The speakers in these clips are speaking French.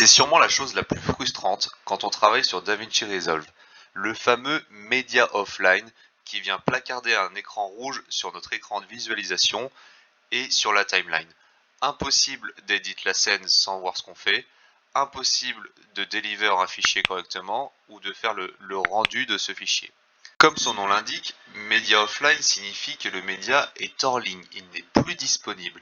C'est sûrement la chose la plus frustrante quand on travaille sur DaVinci Resolve, le fameux Media Offline qui vient placarder un écran rouge sur notre écran de visualisation et sur la timeline. Impossible d'éditer la scène sans voir ce qu'on fait, impossible de deliver un fichier correctement ou de faire le rendu de ce fichier. Comme son nom l'indique, Media Offline signifie que le média est hors ligne, il n'est plus disponible.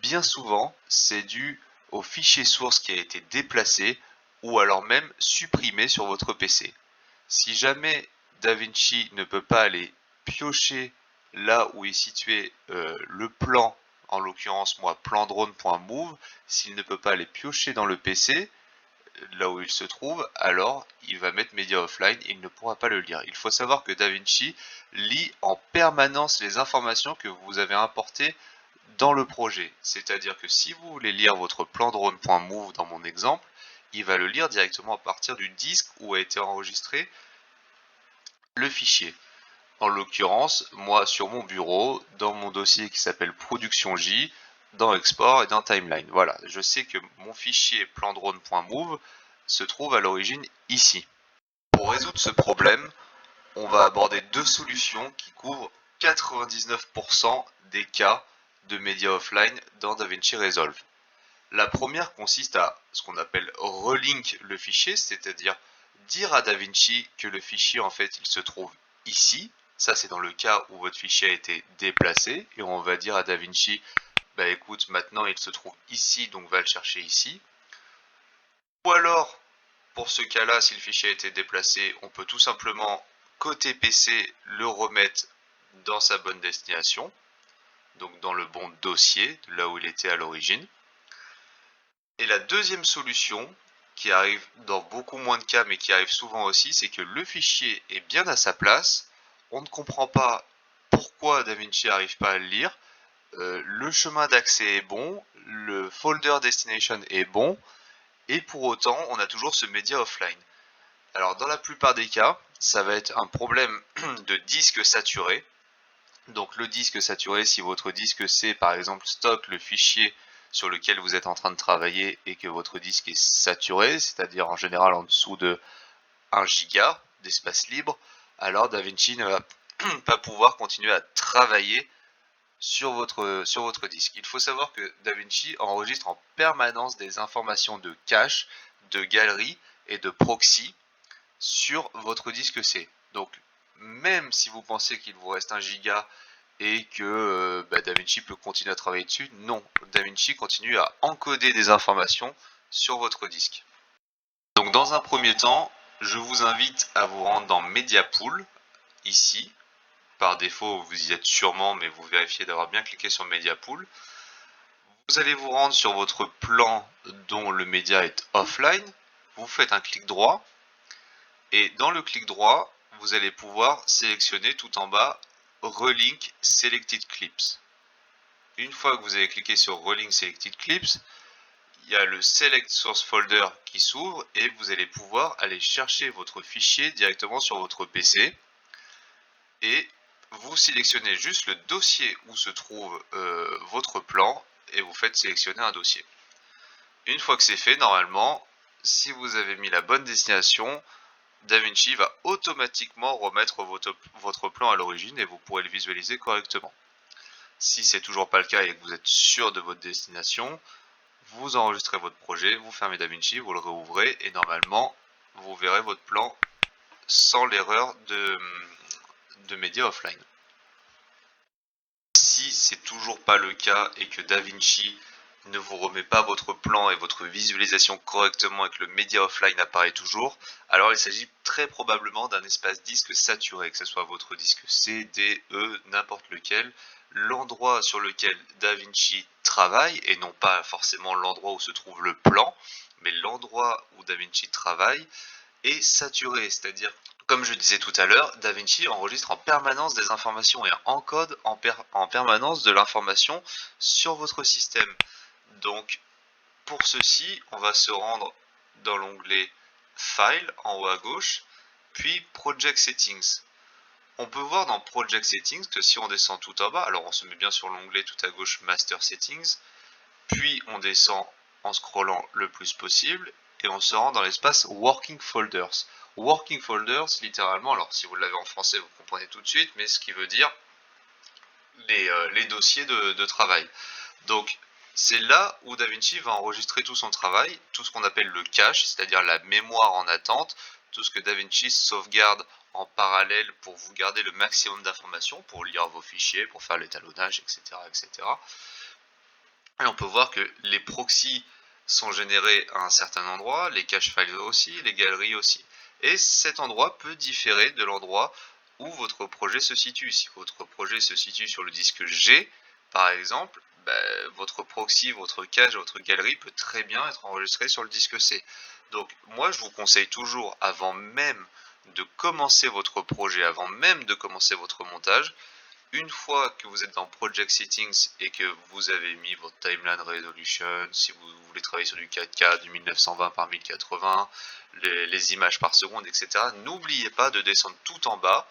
Bien souvent, c'est dû au fichier source qui a été déplacé ou alors même supprimé sur votre PC. Si jamais DaVinci ne peut pas aller piocher là où est situé le plan, en l'occurrence moi plan-drone.move, s'il ne peut pas aller piocher dans le PC, là où il se trouve, alors il va mettre Media Offline et il ne pourra pas le lire. Il faut savoir que DaVinci lit en permanence les informations que vous avez importées dans le projet. C'est-à-dire que si vous voulez lire votre plan drone.move dans mon exemple, il va le lire directement à partir du disque où a été enregistré le fichier. En l'occurrence, moi sur mon bureau, dans mon dossier qui s'appelle Production J, dans Export et dans Timeline. Voilà, je sais que mon fichier plan drone.move se trouve à l'origine ici. Pour résoudre ce problème, on va aborder deux solutions qui couvrent 99% des cas de Media Offline dans DaVinci Resolve. La première consiste à ce qu'on appelle relink le fichier, c'est-à-dire dire à DaVinci que le fichier en fait il se trouve ici. Ça c'est dans le cas où votre fichier a été déplacé et on va dire à DaVinci bah écoute maintenant il se trouve ici donc va le chercher ici. Ou alors pour ce cas-là si le fichier a été déplacé on peut tout simplement côté PC le remettre dans sa bonne destination, donc dans le bon dossier là où il était à l'origine. Et la deuxième solution, qui arrive dans beaucoup moins de cas mais qui arrive souvent aussi, c'est que le fichier est bien à sa place, on ne comprend pas pourquoi DaVinci n'arrive pas à le lire, le chemin d'accès est bon, le folder destination est bon, et pour autant on a toujours ce media offline. Alors dans la plupart des cas, ça va être un problème de disque saturé. Donc le disque saturé, si votre disque C par exemple stocke le fichier sur lequel vous êtes en train de travailler et que votre disque est saturé, c'est-à-dire en général en dessous de 1 giga d'espace libre, alors DaVinci ne va pas pouvoir continuer à travailler sur votre disque. Il faut savoir que DaVinci enregistre en permanence des informations de cache, de galerie et de proxy sur votre disque C. Donc même si vous pensez qu'il vous reste 1 giga et que DaVinci peut continuer à travailler dessus, non, DaVinci continue à encoder des informations sur votre disque. Donc dans un premier temps, je vous invite à vous rendre dans Media Pool, ici. Par défaut, vous y êtes sûrement, mais vous vérifiez d'avoir bien cliqué sur Media Pool. Vous allez vous rendre sur votre plan dont le média est offline. Vous faites un clic droit. Et dans le clic droit, vous allez pouvoir sélectionner tout en bas Relink Selected Clips. Une fois que vous avez cliqué sur Relink Selected Clips, il y a le Select Source Folder qui s'ouvre et vous allez pouvoir aller chercher votre fichier directement sur votre PC et vous sélectionnez juste le dossier où se trouve votre plan et vous faites sélectionner un dossier. Une fois que c'est fait, normalement, si vous avez mis la bonne destination, DaVinci va automatiquement remettre votre plan à l'origine et vous pourrez le visualiser correctement. Si c'est toujours pas le cas et que vous êtes sûr de votre destination, vous enregistrez votre projet, vous fermez DaVinci, vous le réouvrez et normalement vous verrez votre plan sans l'erreur de Media Offline. Si c'est toujours pas le cas et que DaVinci ne vous remet pas votre plan et votre visualisation correctement et que le Media Offline apparaît toujours, alors il s'agit très probablement d'un espace disque saturé, que ce soit votre disque C, D, E, n'importe lequel. L'endroit sur lequel DaVinci travaille, et non pas forcément l'endroit où se trouve le plan, mais l'endroit où DaVinci travaille, est saturé, c'est-à-dire comme je disais tout à l'heure, DaVinci enregistre en permanence des informations et encode en permanence de l'information sur votre système. Donc pour ceci, on va se rendre dans l'onglet File en haut à gauche, puis Project Settings. On peut voir dans Project Settings que si on descend tout en bas, alors on se met bien sur l'onglet tout à gauche Master Settings, puis on descend en scrollant le plus possible et on se rend dans l'espace Working Folders. Working Folders, littéralement, alors si vous l'avez en français, vous comprenez tout de suite, mais ce qui veut dire les dossiers de travail. Donc, c'est là où DaVinci va enregistrer tout son travail, tout ce qu'on appelle le cache, c'est-à-dire la mémoire en attente, tout ce que DaVinci sauvegarde en parallèle pour vous garder le maximum d'informations, pour lire vos fichiers, pour faire l'étalonnage, etc., etc. Et on peut voir que les proxys sont générés à un certain endroit, les cache files aussi, les galeries aussi. Et cet endroit peut différer de l'endroit où votre projet se situe. Si votre projet se situe sur le disque G, par exemple, votre proxy, votre cache, votre galerie peut très bien être enregistré sur le disque C. Donc moi je vous conseille toujours, avant même de commencer votre projet, avant même de commencer votre montage, une fois que vous êtes dans Project Settings et que vous avez mis votre Timeline Resolution, si vous voulez travailler sur du 4K, du 1920 par 1080, les images par seconde, etc., n'oubliez pas de descendre tout en bas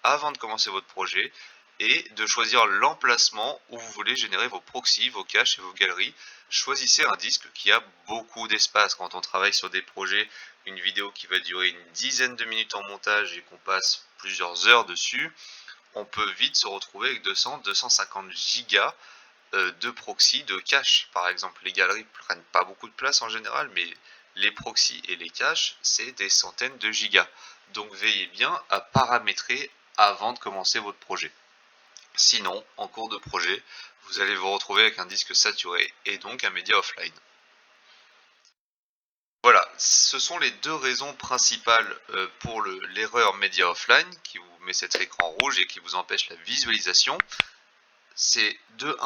avant de commencer votre projet et de choisir l'emplacement où vous voulez générer vos proxys, vos caches et vos galeries. Choisissez un disque qui a beaucoup d'espace. Quand on travaille sur des projets, une vidéo qui va durer une dizaine de minutes en montage et qu'on passe plusieurs heures dessus, on peut vite se retrouver avec 200-250 gigas de proxy, de cache. Par exemple, les galeries prennent pas beaucoup de place en général, mais les proxys et les caches, c'est des centaines de gigas. Donc veillez bien à paramétrer avant de commencer votre projet. Sinon, en cours de projet, vous allez vous retrouver avec un disque saturé et donc un média offline. Voilà, ce sont les deux raisons principales pour l'erreur média offline qui vous met cet écran rouge et qui vous empêche la visualisation. C'est de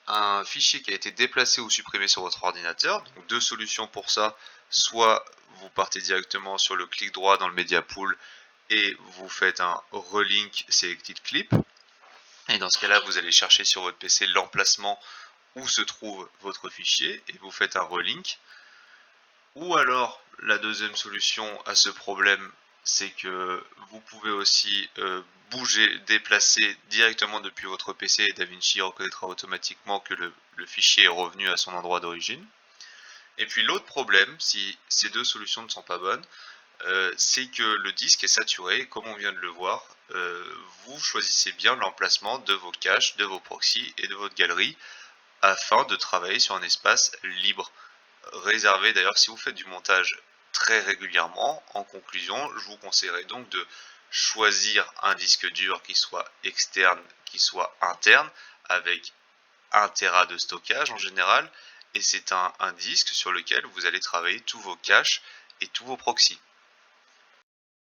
1 fichier qui a été déplacé ou supprimé sur votre ordinateur. Donc deux solutions pour ça. Soit vous partez directement sur le clic droit dans le Media Pool et vous faites un relink selected clip. Et dans ce cas-là, vous allez chercher sur votre PC l'emplacement où se trouve votre fichier et vous faites un relink. Ou alors, la deuxième solution à ce problème, c'est que vous pouvez aussi bouger, déplacer directement depuis votre PC et DaVinci reconnaîtra automatiquement que le fichier est revenu à son endroit d'origine. Et puis l'autre problème, si ces deux solutions ne sont pas bonnes, c'est que le disque est saturé, comme on vient de le voir. Vous choisissez bien l'emplacement de vos caches, de vos proxys et de votre galerie afin de travailler sur un espace libre. Réservé d'ailleurs, si vous faites du montage très régulièrement, en conclusion, je vous conseillerais donc de choisir un disque dur qui soit externe, qui soit interne, avec 1 Tera de stockage en général, et c'est un disque sur lequel vous allez travailler tous vos caches et tous vos proxys.